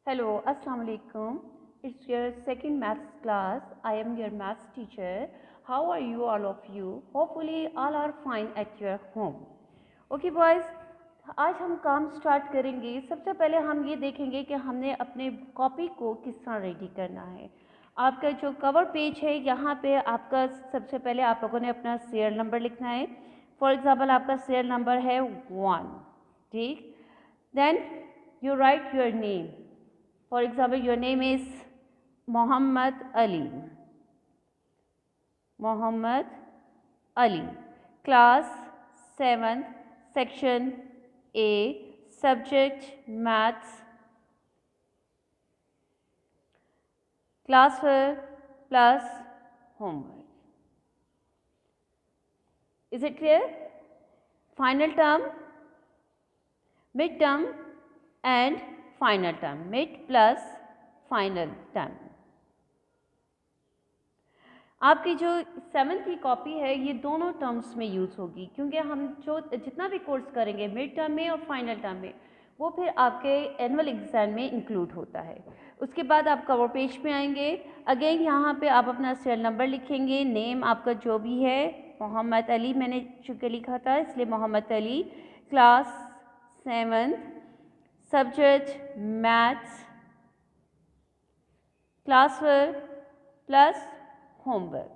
Hello, Assalamu alaikum. It's your second maths class. I am your maths teacher. How are you, all of you? Hopefully, all are fine at your home. Okay, boys. आज हम काम start करेंगे। सबसे पहले हम ये देखेंगे कि हमने अपने कॉपी को किस तरह रेडी करना है। आपका जो कवर पेज है यहाँ पे आपका सबसे पहले आप लोगों ने अपना सीरियल नंबर लिखना है। फॉर एग्जांपल आपका सीरियल नंबर है 1, ठीक। Then you write your name. For example, your name is Muhammad Ali. Muhammad Ali. Class 7th, Section A, Subject Maths. Classwork plus homework. Is it clear? Final term, mid-term and final term, mid plus final term. आपकी जो 7th की copy है ये दोनों terms में use होगी, क्योंकि हम जो जितना भी कोर्स करेंगे मिड टर्म में और फाइनल टर्म में वो फिर आपके एनुअल एग्ज़ाम में इंक्लूड होता है। उसके बाद आप कवर पेज पे आएंगे। अगेन यहाँ पे आप अपना सीरियल नंबर लिखेंगे, नेम आपका जो भी है, मोहम्मद अली मैंने चूँकि लिखा था इसलिए Mohammad Ali. Class 7th, subject maths, classwork plus homework,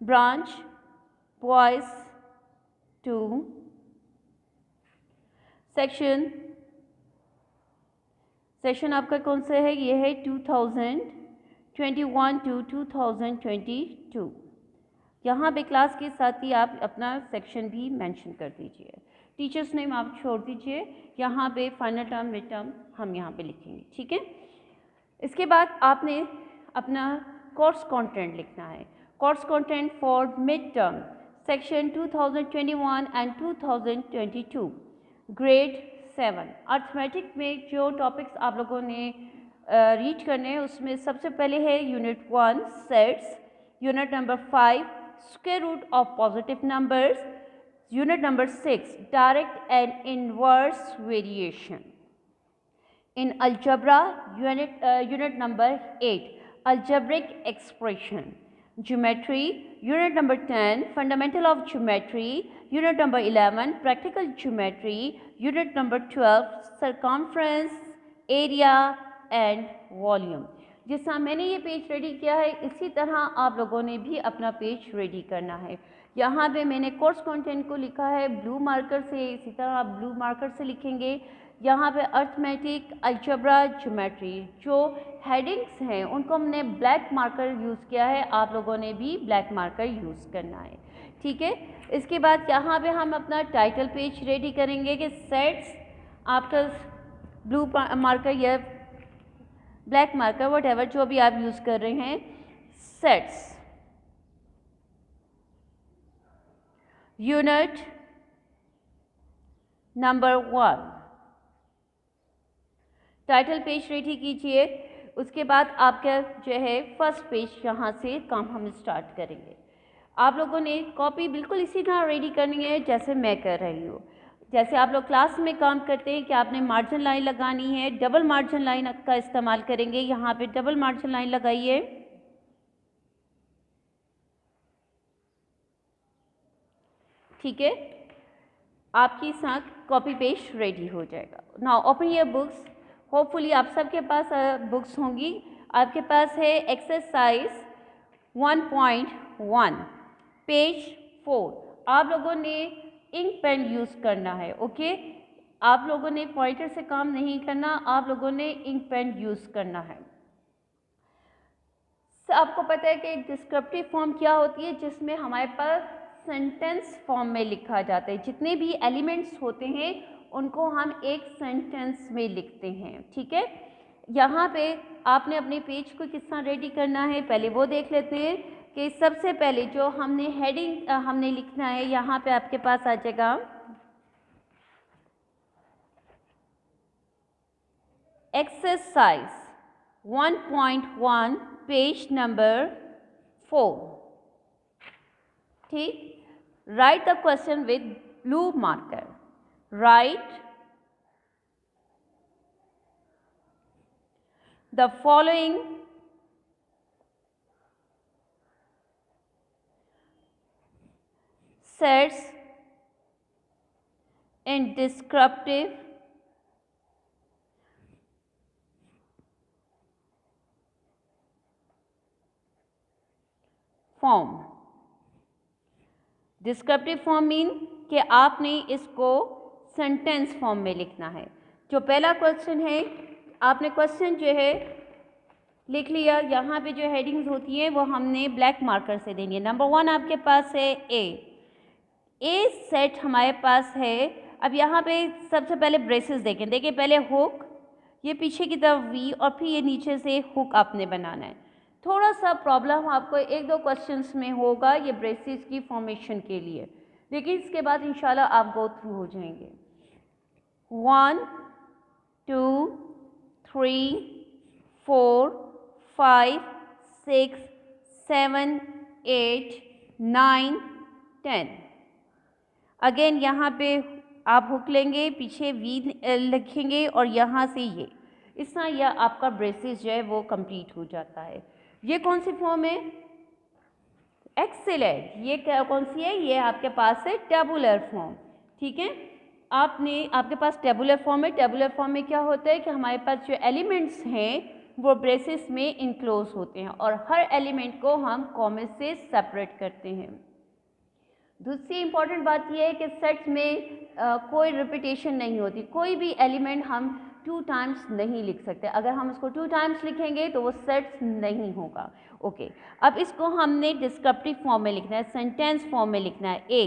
branch boys 2, session आपका कौन सा है, ये है 2021 to 2022। यहाँ पे क्लास के साथ ही आप अपना सेक्शन भी मेंशन कर दीजिए। टीचर्स नेम आप छोड़ दीजिए, यहाँ पे फाइनल टर्म मिड टर्म हम यहाँ पे लिखेंगे, ठीक है। इसके बाद आपने अपना कोर्स कंटेंट लिखना है। Course content for mid term section 2021 and 2022, grade 7। Arithmetic में जो टॉपिक्स आप लोगों ने रीड करने हैं उसमें सबसे पहले है unit 1 sets, unit number 5 square root of positive numbers, unit number 6 direct and inverse variation. In algebra unit number 8 algebraic expression. Geometry unit number 10 fundamental of geometry, unit number 11 practical geometry, unit number 12 circumference, area and volume। जिस तरह मैंने ये page ready किया है इसी तरह आप लोगों ने भी अपना पेज रेडी करना है। यहाँ पे मैंने कोर्स कंटेंट को लिखा है ब्लू मार्कर से, इसी तरह आप ब्लू मार्कर से लिखेंगे। यहाँ पे अर्थमेटिक, अलजेब्रा, ज्योमेट्री जो हेडिंग्स हैं उनको हमने ब्लैक मार्कर यूज़ किया है, आप लोगों ने भी ब्लैक मार्कर यूज़ करना है, ठीक है। इसके बाद यहाँ पे हम अपना टाइटल पेज रेडी करेंगे कि सेट्स, आपका ब्लू मार्कर या ब्लैक मार्कर वट एवर जो भी आप यूज़ कर रहे हैं, sets unit number 1 title page ready कीजिए। उसके बाद आपका जो है फर्स्ट पेज यहाँ से काम हम स्टार्ट करेंगे। आप लोगों ने कॉपी बिल्कुल इसी तरह रेडी करनी है जैसे मैं कर रही हूँ। जैसे आप लोग क्लास में काम करते हैं कि आपने मार्जिन लाइन लगानी है, डबल मार्जिन लाइन का इस्तेमाल करेंगे। यहाँ पे डबल मार्जिन लाइन लगाइए, ठीक है। आपकी साथ कॉपी पेज रेडी हो जाएगा। Now open your books. Hopefully आप सबके पास बुक्स होंगी। आपके पास है एक्सरसाइज 1.1 पेज 4। आप लोगों ने इंक पेन यूज़ करना है, ओके। आप लोगों ने पॉइंटर से काम नहीं करना, आप लोगों ने इंक पेन यूज़ करना है। आपको पता है कि एक डिस्क्रिप्टिव फॉर्म क्या होती है जिसमें हमारे पास सेंटेंस फॉर्म में लिखा जाता है। जितने भी एलिमेंट्स होते हैं उनको हम एक सेंटेंस में लिखते हैं, ठीक है। यहाँ पे आपने अपने पेज को किस तरह रेडी करना है पहले वो देख लेते हैं कि सबसे पहले जो हमने हेडिंग हमने लिखना है, यहाँ पे आपके पास आ जाएगा एक्सरसाइज 1.1 पेज नंबर 4, ठीक। Right the question with blue marker. Right The following sets in descriptive form. Descriptive form mean कि आपने इसको सेंटेंस फॉर्म में लिखना है। जो पहला क्वेश्चन है, आपने क्वेश्चन जो है लिख लिया, यहाँ पे जो हेडिंग्स होती हैं वो हमने ब्लैक मार्कर से देनी है। नंबर 1 आपके पास है ए सेट हमारे पास है। अब यहाँ पे सबसे पहले ब्रेसेस देखें, देखिए पहले हुक, ये पीछे की तरफ वी और फिर ये नीचे से हुक आपने बनाना है। थोड़ा सा प्रॉब्लम आपको 1-2 क्वेश्चंस में होगा ये ब्रेसेस की फॉर्मेशन के लिए, लेकिन इसके बाद इंशाल्लाह आप गो थ्रू हो जाएंगे। 1 2 3 4 5 6 7 8 9 10। अगेन यहाँ पे आप हुक लेंगे, पीछे वी लिखेंगे और यहाँ से ये इस तरह यह आपका ब्रेसेस जो है वो कंप्लीट हो जाता है। ये कौन सी फॉर्म है? एक्सीलेंट। ये कौन सी है? ये आपके पास है टेबुलर फॉर्म। ठीक है, आपके पास टेबुलर फॉर्म है। टेबुलर फॉर्म में क्या होता है कि हमारे पास जो एलिमेंट्स हैं वो ब्रेसेस में इनक्लोज होते हैं और हर एलिमेंट को हम कॉमा से सेपरेट करते हैं। दूसरी इंपॉर्टेंट बात यह है कि सेट्स में कोई रिपीटेशन नहीं होती। कोई भी एलिमेंट हम 2 टाइम्स नहीं लिख सकते। अगर हम उसको 2 टाइम्स लिखेंगे तो वो सेट्स नहीं होगा। ओके, अब इसको हमने डिस्क्रिप्टिव फॉर्म में लिखना है, सेंटेंस फॉर्म में लिखना है।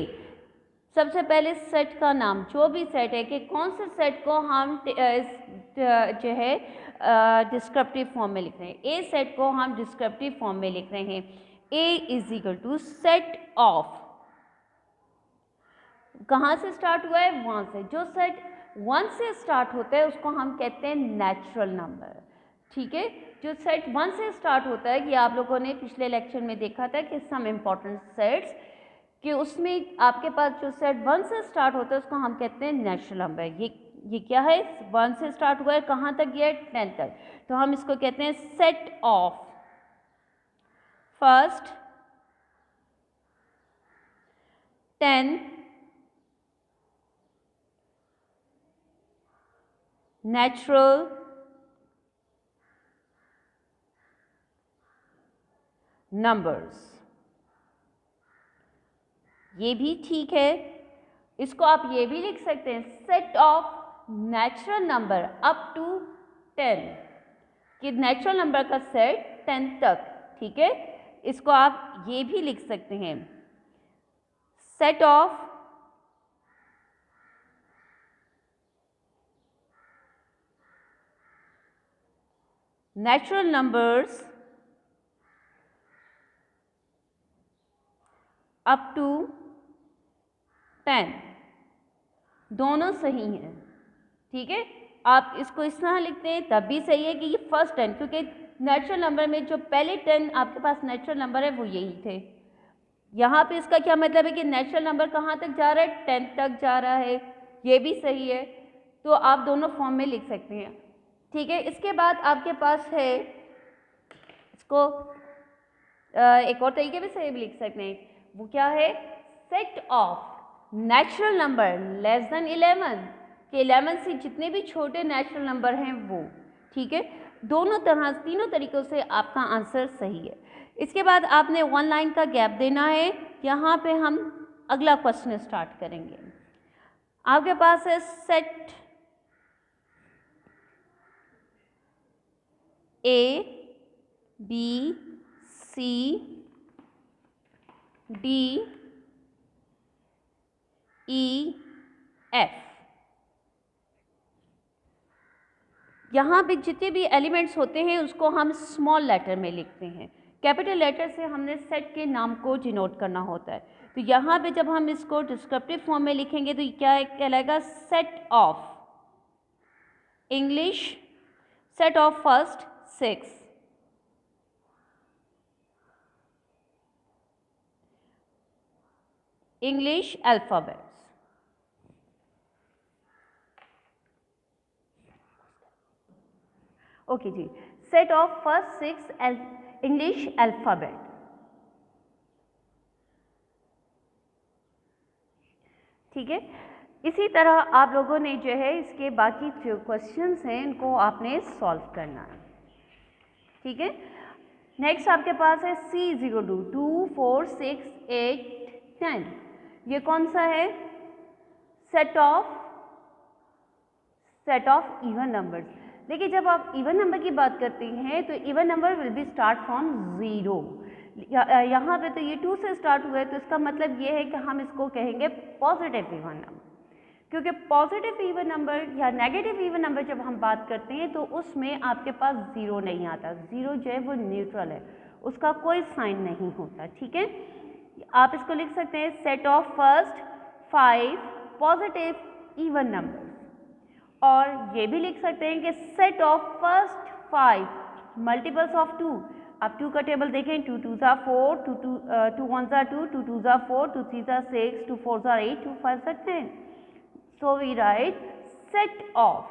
सबसे पहले सेट का नाम, जो भी सेट है कि कौन से सेट को हम जो है डिस्क्रिप्टिव फॉर्म में लिख रहे हैं। ए सेट को हम डिस्क्रिप्टिव फॉर्म में लिख रहे हैं। A is equal to set of, कहाँ से स्टार्ट हुआ है? 1 से। जो सेट 1 से स्टार्ट होता है उसको हम कहते हैं नेचुरल नंबर। ठीक है, जो सेट 1 से स्टार्ट होता है, ये आप लोगों ने पिछले लेक्चर में देखा था कि सम इम्पॉर्टेंट सेट्स कि उसमें आपके पास जो सेट 1 से स्टार्ट होता है उसको हम कहते हैं नेचुरल नंबर। ये क्या है? 1 से स्टार्ट हुआ है, कहाँ तक गया है? 10 तक। तो हम इसको कहते हैं set of first 10 natural numbers. ये भी ठीक है, इसको आप ये भी लिख सकते हैं set of natural number up to 10, कि नेचुरल नंबर का सेट 10 तक। ठीक है, इसको आप ये भी लिख सकते हैं set of natural numbers up to 10। दोनों सही हैं। ठीक है, आप इसको इस तरह लिखते हैं तब भी सही है कि ये फर्स्ट 10, क्योंकि नेचुरल नंबर में जो पहले 10 आपके पास नेचुरल नंबर है वो यही थे। यहाँ पे इसका क्या मतलब है कि नेचुरल नंबर कहाँ तक जा रहा है? 10 तक जा रहा है। ये भी सही है, तो आप दोनों फॉर्म में लिख सकते हैं। ठीक है, इसके बाद आपके पास है, इसको एक और तरीके से भी लिख सकते हैं। वो क्या है? Set of natural number less than 11, कि 11 से जितने भी छोटे नेचुरल नंबर हैं वो। ठीक है, दोनों तरह, तीनों तरीक़ों से आपका आंसर सही है। इसके बाद आपने 1 लाइन का गैप देना है। यहाँ पे हम अगला क्वेश्चन स्टार्ट करेंगे। आपके पास है set A B C D E F. यहाँ पे जितने भी एलिमेंट्स होते हैं उसको हम स्मॉल लेटर में लिखते हैं। कैपिटल लेटर से हमने सेट के नाम को डिनोट करना होता है। तो यहाँ पे जब हम इसको डिस्क्रिप्टिव फॉर्म में लिखेंगे तो क्या कहलाएगा? Set of English, set of first 6 English alphabets. Okay जी, set of first 6 English alphabet. ठीक है, इसी तरह आप लोगों ने जो है इसके बाकी जो क्वेश्चंस हैं इनको आपने सॉल्व करना है। ठीक है, नेक्स्ट आपके पास है C02 2 4 6 8 10। ये कौन सा है? Set of even numbers. देखिए, जब आप इवन नंबर की बात करते हैं तो even number will be start from 0। यहाँ पे तो ये 2 से स्टार्ट हुआ है, तो इसका मतलब ये है कि हम इसको कहेंगे पॉजिटिव इवन नंबर, क्योंकि पॉजिटिव इवन नंबर या नेगेटिव इवन नंबर जब हम बात करते हैं तो उसमें आपके पास 0 नहीं आता। 0 जो है वो न्यूट्रल है, उसका कोई साइन नहीं होता। ठीक है, आप इसको लिख सकते हैं set of first 5 positive even numbers, और ये भी लिख सकते हैं कि set of first 5 multiples of 2। आप 2 का टेबल देखें, 2 2s are 4, 2 1s are 2, 2 2s are 4, 2 3s are 6, 2 4s are 8, 2 5s are 10. So we write set of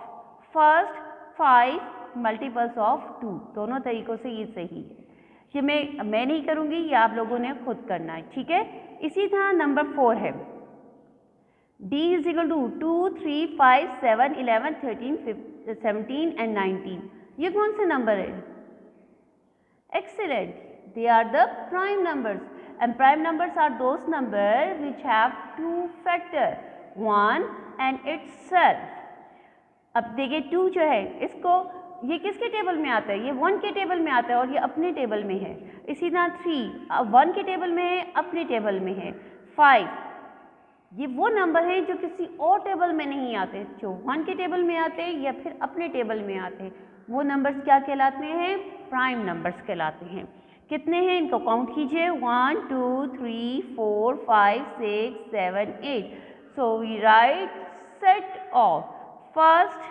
first 5 multiples of 2। दोनों तरीकों से ये सही है। ये मैं नहीं करूँगी, ये आप लोगों ने खुद करना है। ठीक है, इसी तरह नंबर 4 है D is equal to 2 3 5 7 11 13 17 and 19। ये कौन से नंबर है? Excellent, they are the prime numbers, and prime numbers are those numbers which have 2 factor, 1 and itself। अब देखिए 2 जो है इसको, ये किसके टेबल में आता है? ये 1 के टेबल में आता है और ये अपने टेबल में है। इसी तरह 3 1 के टेबल में है, अपने टेबल में है। 5 ये वो नंबर हैं जो किसी और टेबल में नहीं आते, जो 1 के टेबल में आते हैं या फिर अपने टेबल में आते हैं। वो नंबर्स क्या कहलाते हैं? प्राइम नंबर्स कहलाते हैं। कितने हैं इनको काउंट कीजिए, 1 2 3 4 5 6 7 8। So we write set of first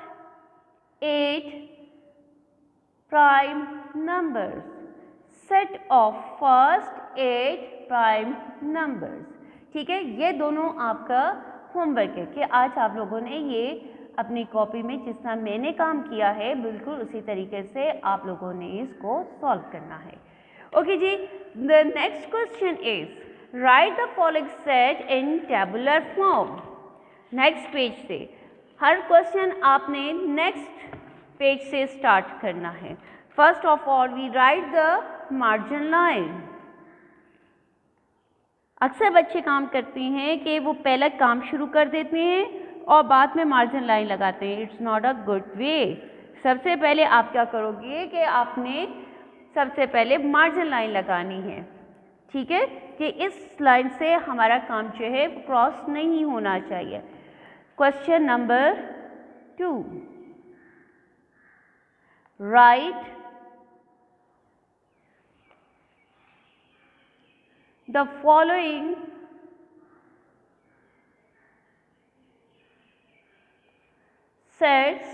8 prime numbers, set of first 8 prime numbers. ठीक है, ये दोनों आपका होमवर्क है कि आज आप लोगों ने ये अपनी कॉपी में जिस तरह मैंने काम किया है बिल्कुल उसी तरीके से आप लोगों ने इसको सॉल्व करना है। ओके जी, the next question is write the following set in tabular form. Next page से हर क्वेश्चन आपने नेक्स्ट पेज से स्टार्ट करना है। First of all we write the margin line. अक्सर बच्चे काम करते हैं कि वो पहले काम शुरू कर देते हैं और बाद में मार्जिन लाइन लगाते हैं। It's not a good way. सबसे पहले आप क्या करोगे कि आपने सबसे पहले मार्जिन लाइन लगानी है। ठीक है, कि इस लाइन से हमारा काम जो है क्रॉस नहीं होना चाहिए। Question number 2, right the following sets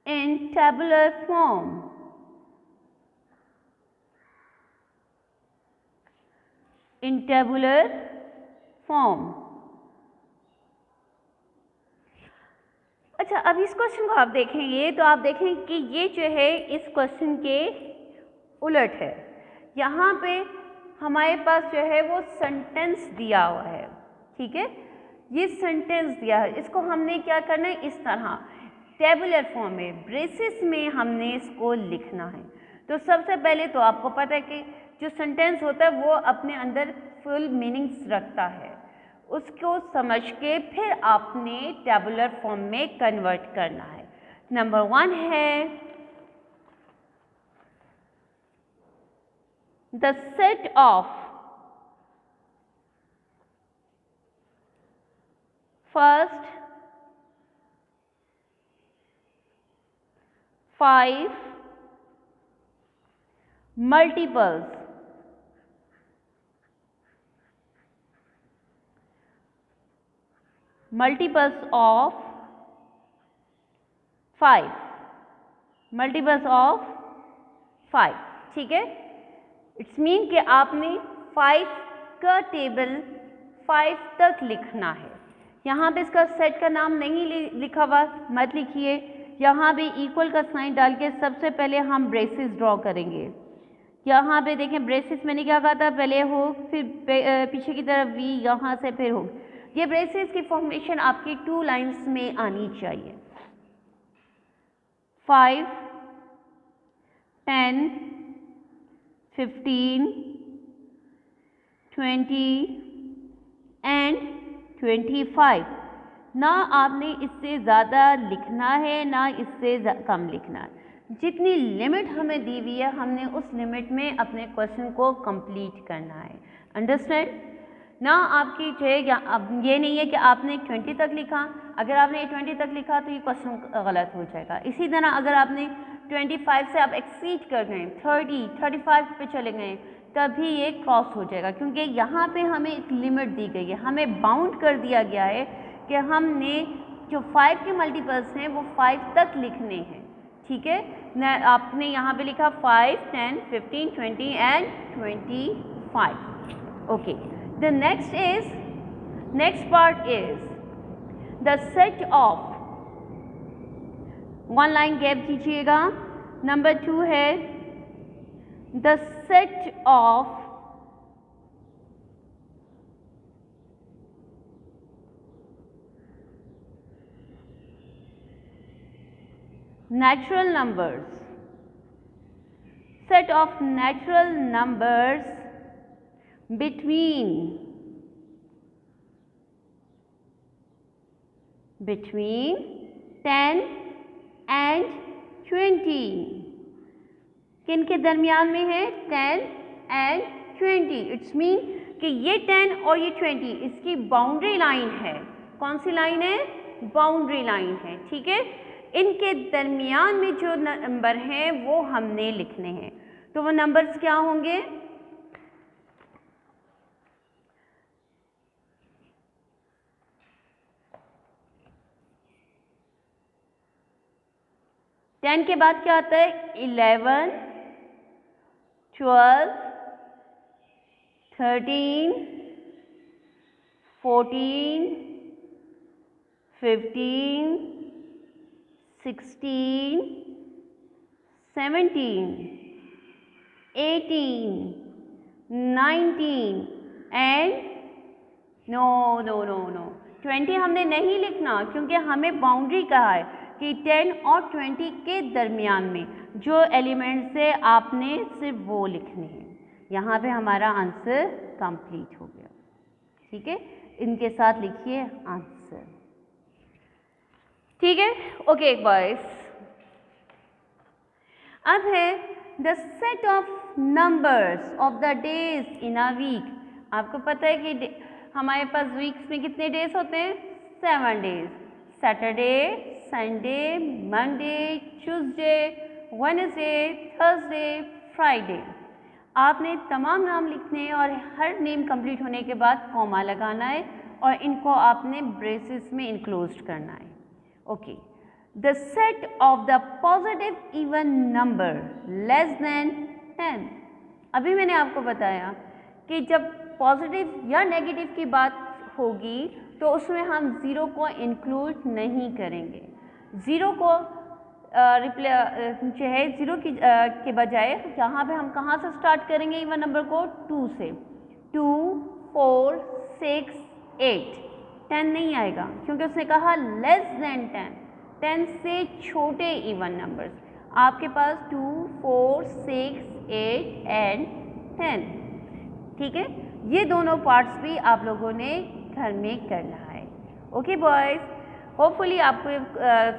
in tabular form। in tabular form। अच्छा, अब इस क्वेश्चन को आप देखेंगे तो आप देखेंगे कि ये जो है इस क्वेश्चन के उलट है। यहाँ पे हमारे पास जो है वो सेंटेंस दिया हुआ है। ठीक है, ये सेंटेंस दिया है, इसको हमने क्या करना है, इस तरह टेबुलर फॉर्म में ब्रेसेस में हमने इसको लिखना है। तो सबसे पहले तो आपको पता है कि जो सेंटेंस होता है वो अपने अंदर फुल मीनिंग्स रखता है, उसको समझ के फिर आपने टेबुलर फॉर्म में कन्वर्ट करना है। नंबर 1 है the set of first 5 multiples of 5 multiples of 5। ठीक है, इट्स मीन कि आपने 5 का टेबल 5 तक लिखना है। यहाँ पे इसका सेट का नाम नहीं लिखा हुआ, मत लिखिए। यहाँ पे इक्वल का साइन डाल के सबसे पहले हम ब्रेसेस ड्रॉ करेंगे। यहाँ पे देखें ब्रेसेस मैंने क्या कहा था, पहले हो फिर पीछे की तरफ वी, यहाँ से फिर हो। ये ब्रेसेस की फॉर्मेशन आपकी 2 लाइंस में आनी चाहिए। 5, 10, 15, 20 एंड 25। ना आपने इससे ज़्यादा लिखना है ना इससे कम लिखना है। जितनी लिमिट हमें दी हुई है हमने उस लिमिट में अपने क्वेश्चन को कंप्लीट करना है। अंडरस्टैंड ना? आपकी जो है अब ये नहीं है कि आपने 20 तक लिखा, अगर आपने 20 तक लिखा तो ये क्वेश्चन गलत हो जाएगा। इसी तरह अगर आपने 25 से आप एक्सीड कर गए, 30, 35 पे चले गए, तभी ये क्रॉस हो जाएगा, क्योंकि यहाँ पे हमें एक लिमिट दी गई है, हमें बाउंड कर दिया गया है कि हमने जो 5 के मल्टीपल्स हैं वो 5 तक लिखने हैं। ठीक है ना? आपने यहाँ पे लिखा 5, 10, 15, 20 and 25। Okay, the next part is the set of, 1 line gap दीजिएगा। नंबर 2 है the set of natural numbers, set of natural numbers between 10 and 20। किन के दरमियान में है? 10 and 20। इट्स मीन कि ये 10 और ये 20 इसकी बाउंड्री लाइन है। कौन सी लाइन है? बाउंड्री लाइन है। ठीक है, इनके दरमियान में जो नंबर हैं वो हमने लिखने हैं। तो वो नंबर्स क्या होंगे? टेन के बाद क्या आता है? 11, 12, 13, 14, 15, 16, 17, 18, 19 एंड नो 20 हमने नहीं लिखना, क्योंकि हमें बाउंड्री कहा है कि 10 और 20 के दरमियान में जो एलिमेंट्स है आपने सिर्फ वो लिखने हैं। यहाँ पे हमारा आंसर कंप्लीट हो गया। ठीक है, इनके साथ लिखिए आंसर। ठीक है, ओके बॉयज। अब है the set of numbers of the days in a week. आपको पता है कि हमारे पास वीक्स में कितने डेज होते हैं? 7 days. Saturday, Sunday, Monday, Tuesday, Wednesday, Thursday, Friday. आपने तमाम नाम लिखने हैं और हर नेम कंप्लीट होने के बाद कॉमा लगाना है और इनको आपने ब्रेसेस में इनक्लोज करना है। Okay, the set of the positive even number less than 10। अभी मैंने आपको बताया कि जब पॉजिटिव या नेगेटिव की बात होगी तो उसमें हम ज़ीरो को इंक्लूड नहीं करेंगे। ज़ीरो को जो है ज़ीरो की के बजाय जहाँ पे हम कहाँ से स्टार्ट करेंगे इवन नंबर को? 2 से। 2, 4, 6, 8। 10 नहीं आएगा क्योंकि उसने कहा लेस देन 10। 10 से छोटे इवन नंबर्स आपके पास 2, 4, 6, 8 एंड 10। ठीक है, ये दोनों पार्ट्स भी आप लोगों ने घर में करना है। ओके बॉयज़, होपफुली आपको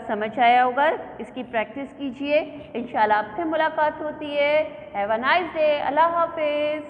समझ आया होगा। इसकी प्रैक्टिस कीजिए, इंशाल्लाह फिर मुलाकात होती है। Have a nice day. अल्लाह हाफिज़।